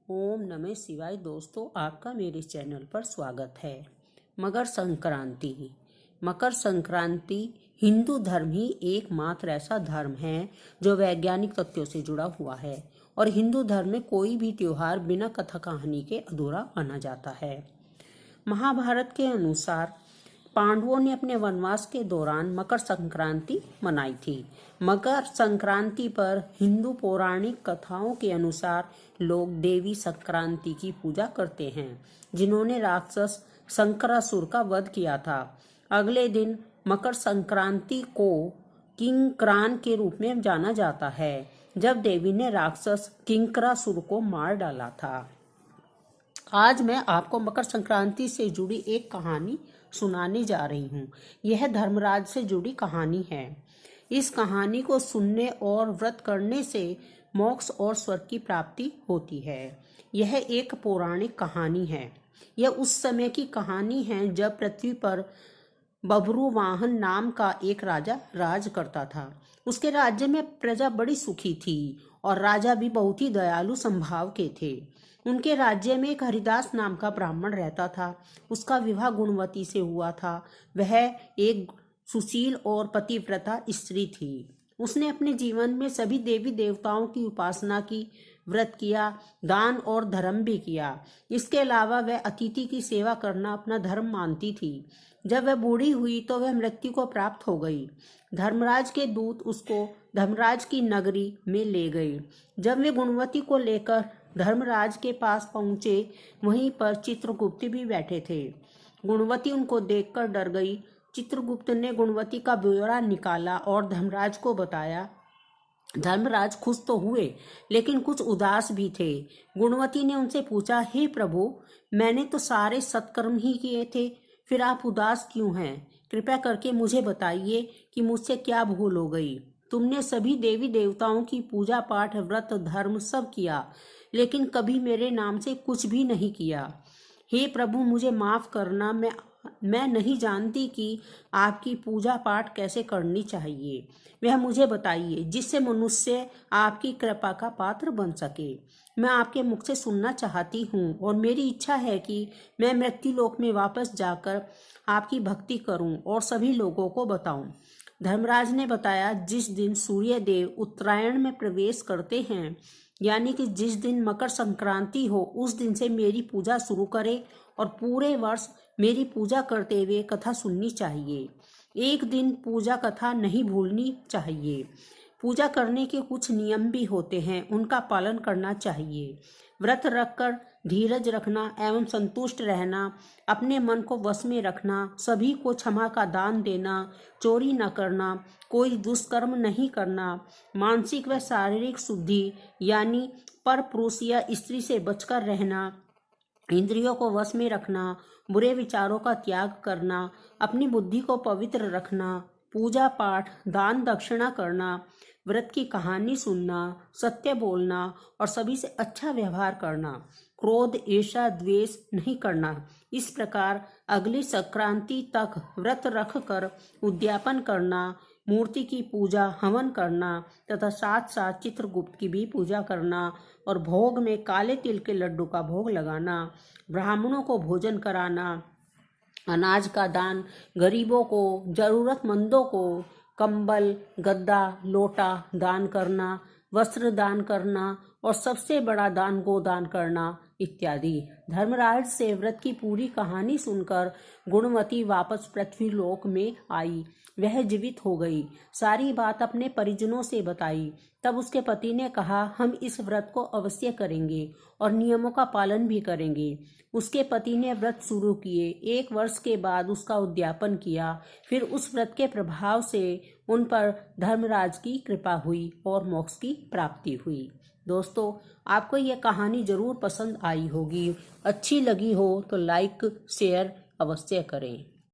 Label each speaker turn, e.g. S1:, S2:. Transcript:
S1: ओम नमः शिवाय। दोस्तों, आपका मेरे चैनल पर स्वागत है। मकर संक्रांति। मकर संक्रांति हिंदू धर्म ही एकमात्र ऐसा धर्म है जो वैज्ञानिक तथ्यों से जुड़ा हुआ है और हिंदू धर्म में कोई भी त्योहार बिना कथा कहानी के अधूरा माना जाता है। महाभारत के अनुसार पांडवों ने अपने वनवास के दौरान मकर संक्रांति मनाई थी। मकर संक्रांति पर हिंदू पौराणिक कथाओं के अनुसार लोग देवी संक्रांति की पूजा करते हैं, जिन्होंने राक्षस शंकरासुर का वध किया था। अगले दिन मकर संक्रांति को किंक्रान के रूप में जाना जाता है, जब देवी ने राक्षस किंकरासुर को मार डाला था। आज मैं आपको मकर संक्रांति से जुड़ी एक कहानी सुनाने जा रही हूँ। यह धर्मराज से जुड़ी कहानी है। इस कहानी को सुनने और व्रत करने से मोक्ष और स्वर्ग की प्राप्ति होती है। यह एक पौराणिक कहानी है। यह उस समय की कहानी है जब पृथ्वी पर बभ्रुवाहन नाम का एक राजा राज करता था। उसके राज्य में प्रजा बड़ी सुखी थी और राजा भी बहुत ही दयालु स्वभाव के थे। उनके राज्य में एक हरिदास नाम का ब्राह्मण रहता था। उसका विवाह गुणवती से हुआ था। वह एक सुशील और पतिव्रता स्त्री थी। उसने अपने जीवन में सभी देवी देवताओं की उपासना की, व्रत किया, दान और धर्म भी किया। इसके अलावा वह अतिथि की सेवा करना अपना धर्म मानती थी। जब वह बूढ़ी हुई तो वह मृत्यु को प्राप्त हो गई। धर्मराज के दूत उसको धर्मराज की नगरी में ले गए। जब वे गुणवती को लेकर धर्मराज के पास पहुंचे, वहीं पर चित्रगुप्त भी बैठे थे। गुणवती उनको देखकर डर गई। चित्रगुप्त ने गुणवती का ब्यौरा निकाला और धर्मराज को बताया। धर्मराज खुश तो हुए, लेकिन कुछ उदास भी थे। गुणवती ने उनसे पूछा, हे प्रभु, मैंने तो सारे सत्कर्म ही किए थे, फिर आप उदास क्यों हैं? कृपया करके मुझे बताइए कि मुझसे क्या भूल हो गई। तुमने सभी देवी देवताओं की पूजा पाठ, व्रत, धर्म सब किया, लेकिन कभी मेरे नाम से कुछ भी नहीं किया। हे प्रभु, मुझे माफ करना। मैं नहीं जानती कि आपकी पूजा पाठ कैसे करनी चाहिए। वह मुझे बताइए, जिससे मनुष्य आपकी कृपा का पात्र बन सके। मैं आपके मुख से सुनना चाहती हूँ और मेरी इच्छा है कि मैं मृत्युलोक में वापस जाकर आपकी भक्ति करूँ और सभी लोगों को बताऊँ। धर्मराज ने बताया, जिस दिन सूर्य देव उत्तरायण में प्रवेश करते हैं, यानी कि जिस दिन मकर संक्रांति हो, उस दिन से मेरी पूजा शुरू करें और पूरे वर्ष मेरी पूजा करते हुए कथा सुननी चाहिए। एक दिन पूजा कथा नहीं भूलनी चाहिए। पूजा करने के कुछ नियम भी होते हैं, उनका पालन करना चाहिए। व्रत रखकर धीरज रखना एवं संतुष्ट रहना, अपने मन को वश में रखना, सभी को क्षमा का दान देना, चोरी न करना, कोई दुष्कर्म नहीं करना, मानसिक व शारीरिक शुद्धि यानी पर पुरुष या स्त्री से बचकर रहना, इंद्रियों को वश में रखना, बुरे विचारों का त्याग करना, अपनी बुद्धि को पवित्र रखना, पूजा पाठ, दान दक्षिणा करना, व्रत की कहानी सुनना, सत्य बोलना और सभी से अच्छा व्यवहार करना, क्रोध, ईर्ष्या, द्वेष नहीं करना। इस प्रकार अगली संक्रांति तक व्रत रख कर उद्यापन करना, मूर्ति की पूजा, हवन करना तथा साथ साथ चित्रगुप्त की भी पूजा करना और भोग में काले तिल के लड्डू का भोग लगाना, ब्राह्मणों को भोजन कराना, अनाज का दान, गरीबों को, जरूरतमंदों को कंबल, गद्दा, लोटा दान करना, वस्त्र दान करना और सबसे बड़ा दान गोदान करना इत्यादि। धर्मराज से व्रत की पूरी कहानी सुनकर गुणवती वापस पृथ्वीलोक में आई। वह जीवित हो गई। सारी बात अपने परिजनों से बताई। तब उसके पति ने कहा, हम इस व्रत को अवश्य करेंगे और नियमों का पालन भी करेंगे। उसके पति ने व्रत शुरू किए। 1 वर्ष के बाद उसका उद्यापन किया। फिर उस व्रत के प्रभाव से उन पर धर्मराज की कृपा हुई और मोक्ष की प्राप्ति हुई। दोस्तों, आपको यह कहानी जरूर पसंद आई होगी। अच्छी लगी हो तो लाइक शेयर अवश्य करें।